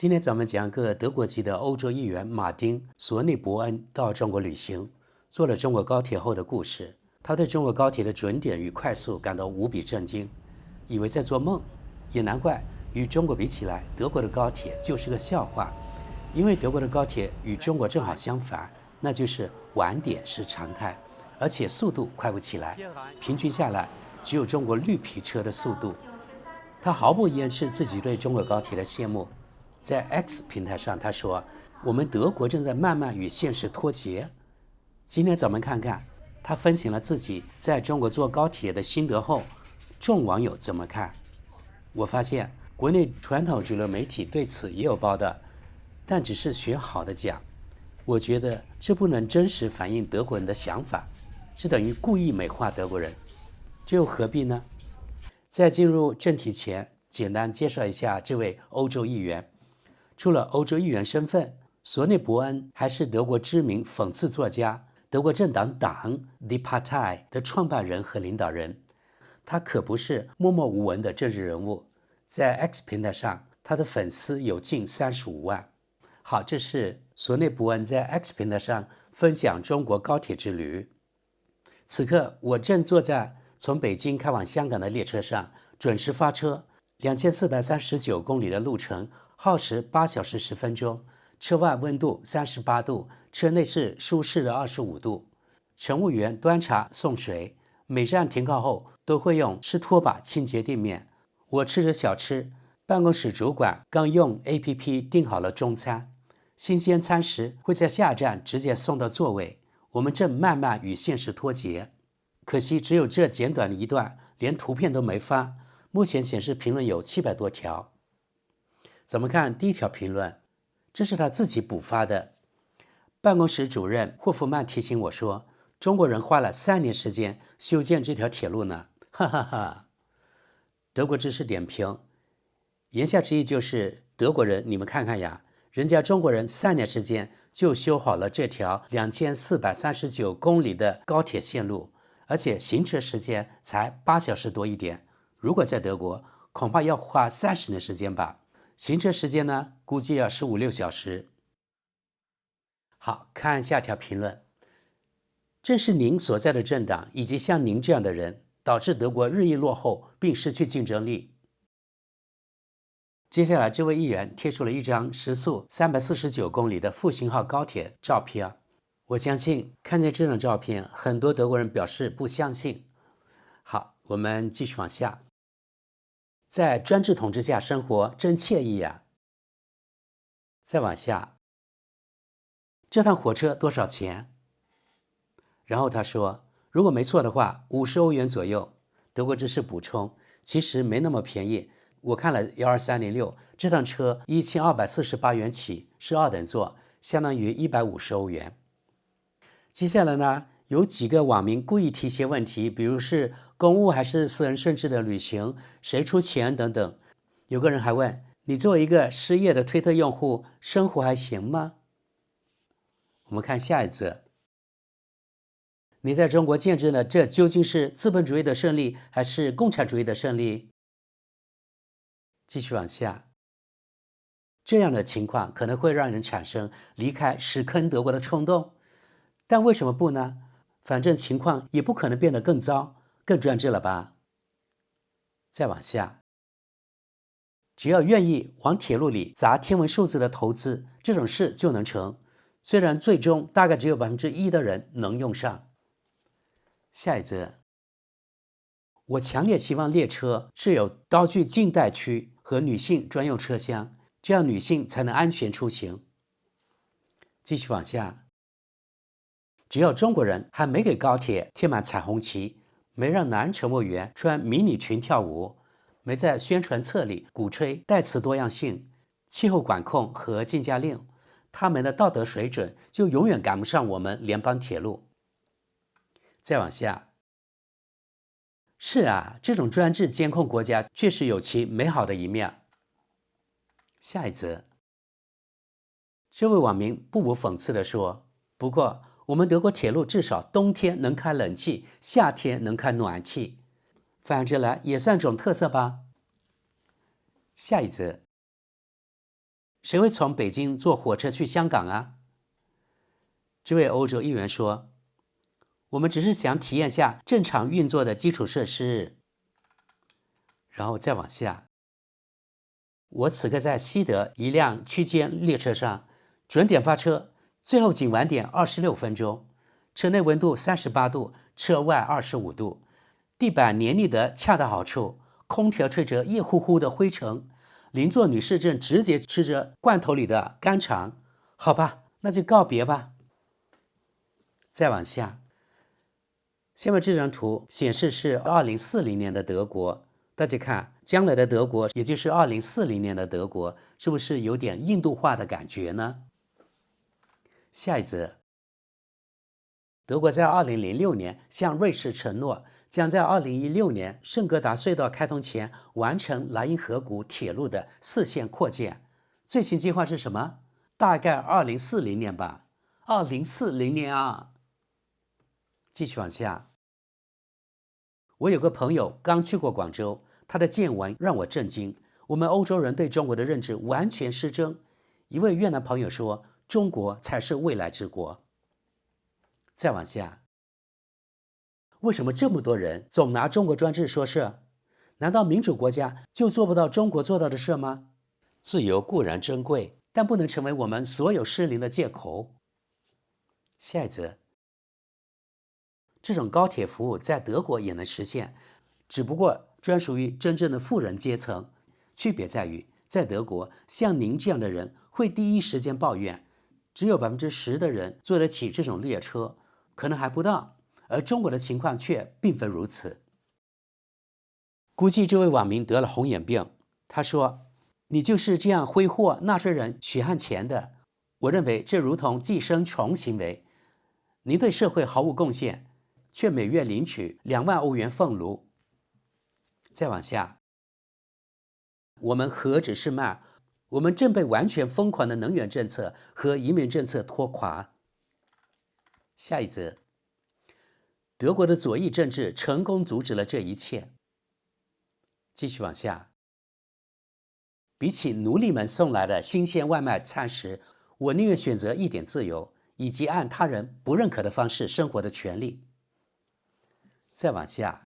今天咱们讲个德国籍的欧洲议员马丁·索内伯恩到中国旅行，坐了中国高铁后的故事。他对中国高铁的准点与快速感到无比震惊，以为在做梦。也难怪，与中国比起来，德国的高铁就是个笑话。因为德国的高铁与中国正好相反，那就是晚点是常态，而且速度快不起来，平均下来只有中国绿皮车的速度。他毫不掩饰自己对中国高铁的羡慕。在 X 平台上，他说：“我们德国正在慢慢与现实脱节。”今天咱们看看他分享了自己在中国坐高铁的心得后，众网友怎么看？我发现国内传统主流媒体对此也有报道，但只是学好的讲。我觉得这不能真实反映德国人的想法，这等于故意美化德国人，这又何必呢？在进入正题前，简单介绍一下这位欧洲议员。除了欧洲议员身份，索内伯恩还是德国知名讽刺作家、德国政党Die Partei 的创办人和领导人。他可不是默默无闻的政治人物，在 X 平台上，他的粉丝有近35万。好，这是索内伯恩在 X 平台上分享中国高铁之旅。此刻，我正坐在从北京开往香港的列车上，准时发车，2439公里的路程，耗时8小时10分钟。车外温度38度，车内是舒适的25度。乘务员端茶送水，每站停靠后都会用湿拖把清洁地面。我吃着小吃，办公室主管刚用 APP 订好了中餐，新鲜餐食会在下站直接送到座位。我们正慢慢与现实脱节。可惜只有这简短的一段，连图片都没发。目前显示评论有700多条。怎么看第一条评论？这是他自己补发的。办公室主任霍夫曼提醒我说，中国人花了3年时间修建这条铁路呢，哈哈哈。德国知识点评，言下之意就是德国人，你们看看呀，人家中国人3年时间就修好了这条2439公里的高铁线路，而且行车时间才8小时多一点。如果在德国，恐怕要花30年时间吧。行车时间呢，估计要15、16小时。好，看下条评论。正是您所在的政党以及像您这样的人，导致德国日益落后并失去竞争力。接下来，这位议员贴出了一张时速349公里的复兴号高铁照片。我相信看见这张照片，很多德国人表示不相信。好，我们继续往下。在专制统治下生活真惬意呀。再往下，这趟火车多少钱？然后他说，如果没错的话，50欧元左右。德国知识补充，其实没那么便宜。我看了12306，这趟车1248元起，是2等座，相当于150欧元。接下来呢，有几个网民故意提些问题，比如是公务还是私人性质的旅行，谁出钱等等。有个人还问，你作为一个失业的推特用户，生活还行吗？我们看下一则。你在中国见证了这究竟是资本主义的胜利，还是共产主义的胜利？继续往下。这样的情况可能会让人产生离开屎坑德国的冲动，但为什么不呢？反正情况也不可能变得更糟、更专制了吧？再往下，只要愿意往铁路里砸天文数字的投资，这种事就能成。虽然最终大概只有1%的人能用上。下一则，我强烈希望列车设有刀具静待区和女性专用车厢，这样女性才能安全出行。继续往下，只要中国人还没给高铁贴满彩虹旗，没让男乘务员穿迷你裙跳舞，没在宣传册里鼓吹代词多样性、气候管控和禁驾令，他们的道德水准就永远赶不上我们联邦铁路。再往下，是啊，这种专制监控国家确实有其美好的一面。下一则，这位网民不无讽刺地说，不过我们德国铁路至少冬天能开冷气，夏天能开暖气，反着来也算种特色吧。下一则，谁会从北京坐火车去香港啊？这位欧洲议员说，我们只是想体验下正常运作的基础设施。然后再往下，我此刻在西德一辆区间列车上，准点发车，最后仅晚点26分钟。车内温度38度，车外25度，地板黏腻得恰到好处，空调吹着热乎乎的灰尘，邻座女士正直接吃着罐头里的干肠。好吧，那就告别吧。再往下，下面这张图显示是2040年的德国。大家看，将来的德国，也就是2040年的德国，是不是有点印度化的感觉呢？下一则，德国在2006年向瑞士承诺，将在2016年圣格达隧道开通前完成莱茵河谷铁路的4线扩建。最新计划是什么？大概2040年吧。2040年啊！继续往下，我有个朋友刚去过广州，他的见闻让我震惊。我们欧洲人对中国的认知完全失真。一位越南朋友说，中国才是未来之国。再往下，为什么这么多人总拿中国专制说事？难道民主国家就做不到中国做到的事吗？自由固然珍贵，但不能成为我们所有失灵的借口。下一则，这种高铁服务在德国也能实现，只不过专属于真正的富人阶层。区别在于，在德国，像您这样的人会第一时间抱怨，只有10%的人坐得起这种列车，可能还不到。而中国的情况却并非如此。估计这位网民得了红眼病。他说，你就是这样挥霍纳税人血汗钱的。我认为这如同寄生虫行为。您对社会毫无贡献，却每月领取2万欧元俸禄。再往下，我们何止是慢，我们正被完全疯狂的能源政策和移民政策拖垮。下一则，德国的左翼政治成功阻止了这一切。继续往下，比起奴隶们送来的新鲜外卖餐食，我宁愿选择一点自由，以及按他人不认可的方式生活的权利。再往下，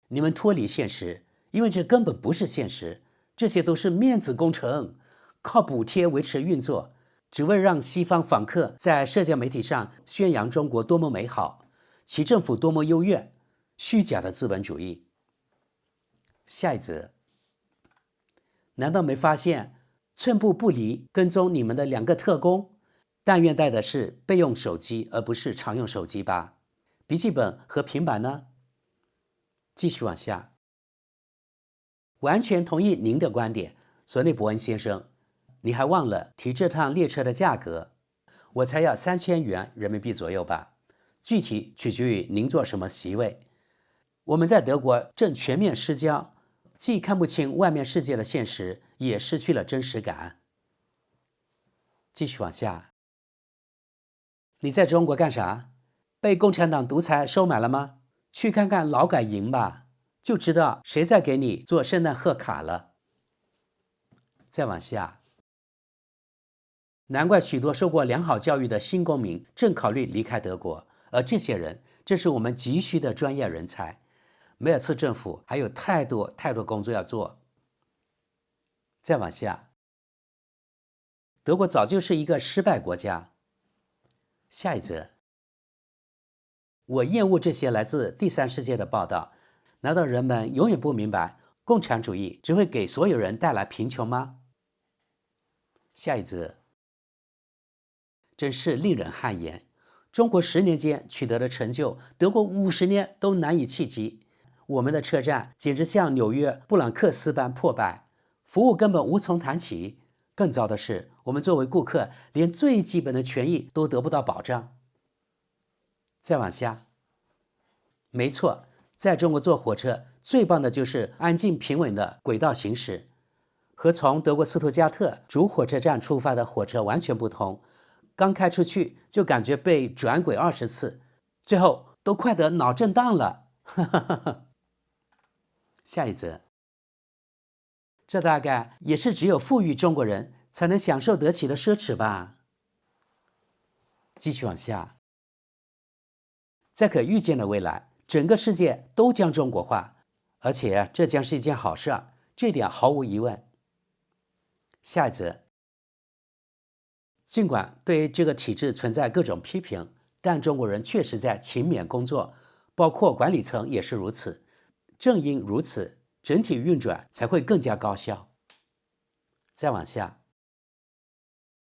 你们脱离现实，因为这根本不是现实，这些都是面子工程，靠补贴维持运作，只为让西方访客在社交媒体上宣扬中国多么美好，其政府多么优越，虚假的资本主义。下一则，难道没发现寸步不离跟踪你们的2个特工，但愿带的是备用手机而不是常用手机吧？笔记本和平板呢？继续往下，完全同意您的观点，索内伯恩先生，你还忘了提这趟列车的价格，我才要3000元人民币左右吧，具体取决于您坐什么席位。我们在德国正全面失焦，既看不清外面世界的现实，也失去了真实感。继续往下，你在中国干啥？被共产党独裁收买了吗？去看看劳改营吧，就知道谁在给你做圣诞贺卡了。再往下，难怪许多受过良好教育的新公民正考虑离开德国，而这些人正是我们急需的专业人才。梅尔茨政府还有太多工作要做。再往下，德国早就是一个失败国家。下一则，我厌恶这些来自第三世界的报道。难道人们永远不明白共产主义只会给所有人带来贫穷吗？下一则，真是令人汗颜。中国10年间取得的成就，德国50年都难以企及。我们的车站简直像纽约布朗克斯般破败，服务根本无从谈起。更糟的是，我们作为顾客，连最基本的权益都得不到保障。再往下，没错，在中国坐火车最棒的就是安静平稳的轨道行驶，和从德国斯图加特主火车站出发的火车完全不同。刚开出去就感觉被转轨20次，最后都快得脑震荡了。下一则，这大概也是只有富裕中国人才能享受得起的奢侈吧。继续往下，在可预见的未来，整个世界都将中国化，而且这将是一件好事，这点毫无疑问。下一则，尽管对这个体制存在各种批评，但中国人确实在勤勉工作，包括管理层也是如此。正因如此，整体运转才会更加高效。再往下，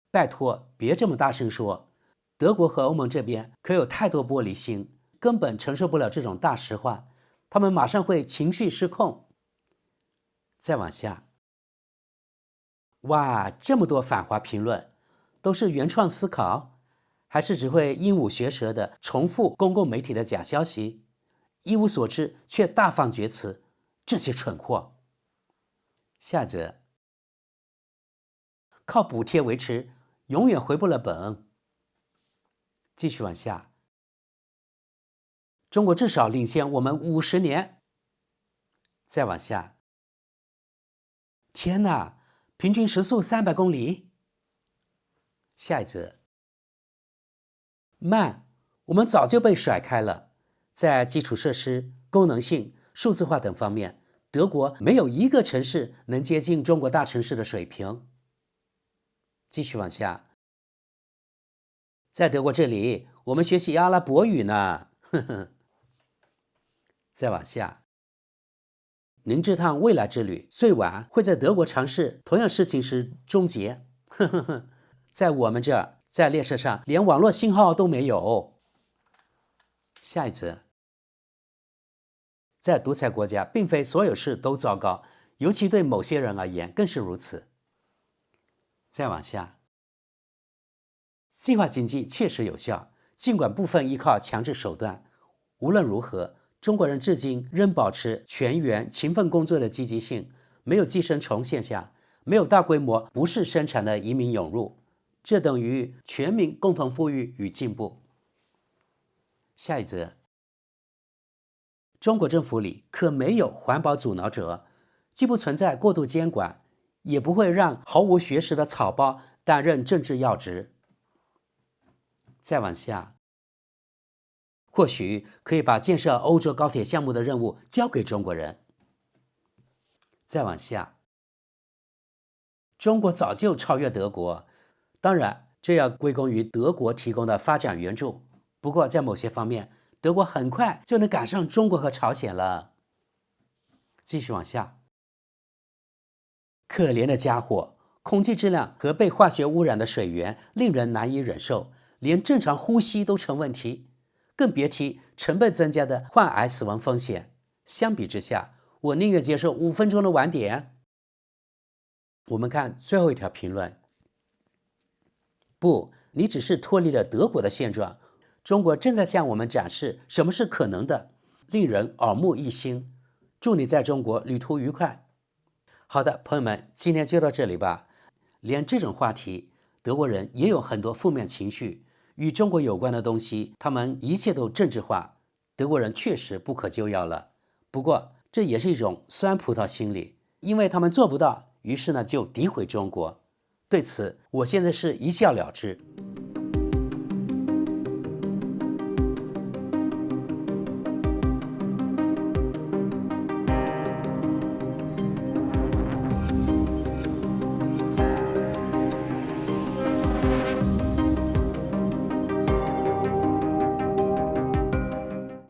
拜托，别这么大声说，德国和欧盟这边可有太多玻璃心，根本承受不了这种大实话，他们马上会情绪失控。再往下，哇，这么多反华评论，都是原创思考，还是只会鹦鹉学舌的重复公共媒体的假消息？一无所知却大放厥词，这些蠢货。下则，靠补贴维持，永远回不了本。继续往下，中国至少领先我们50年。再往下，天哪，平均时速300公里。下一则，慢，我们早就被甩开了。在基础设施、功能性、数字化等方面，德国没有一个城市能接近中国大城市的水平。继续往下，在德国这里，我们学习阿拉伯语呢。呵呵。再往下，您这趟未来之旅最晚会在德国尝试同样事情时终结。呵呵呵。在我们这儿，在列车上连网络信号都没有。下一则，在独裁国家，并非所有事都糟糕，尤其对某些人而言更是如此。再往下，计划经济确实有效，尽管部分依靠强制手段。无论如何，中国人至今仍保持全员勤奋工作的积极性，没有寄生虫现象，没有大规模不是生产的移民涌入，这等于全民共同富裕与进步。下一则，中国政府里可没有环保阻挠者，既不存在过度监管，也不会让毫无学识的草包担任政治要职。再往下，或许可以把建设欧洲高铁项目的任务交给中国人。再往下，中国早就超越德国，当然这要归功于德国提供的发展援助。不过在某些方面，德国很快就能赶上中国和朝鲜了。继续往下，可怜的家伙，空气质量和被化学污染的水源令人难以忍受，连正常呼吸都成问题，更别提成倍增加的患癌死亡风险。相比之下，我宁愿接受5分钟的晚点。我们看最后一条评论，不，你只是脱离了德国的现状，中国正在向我们展示什么是可能的，令人耳目一新。祝你在中国旅途愉快。好的，朋友们，今天就到这里吧。连这种话题，德国人也有很多负面情绪，与中国有关的东西，他们一切都政治化，德国人确实不可救药了。不过，这也是一种酸葡萄心理，因为他们做不到，于是呢就诋毁中国。对此，我现在是一笑了之。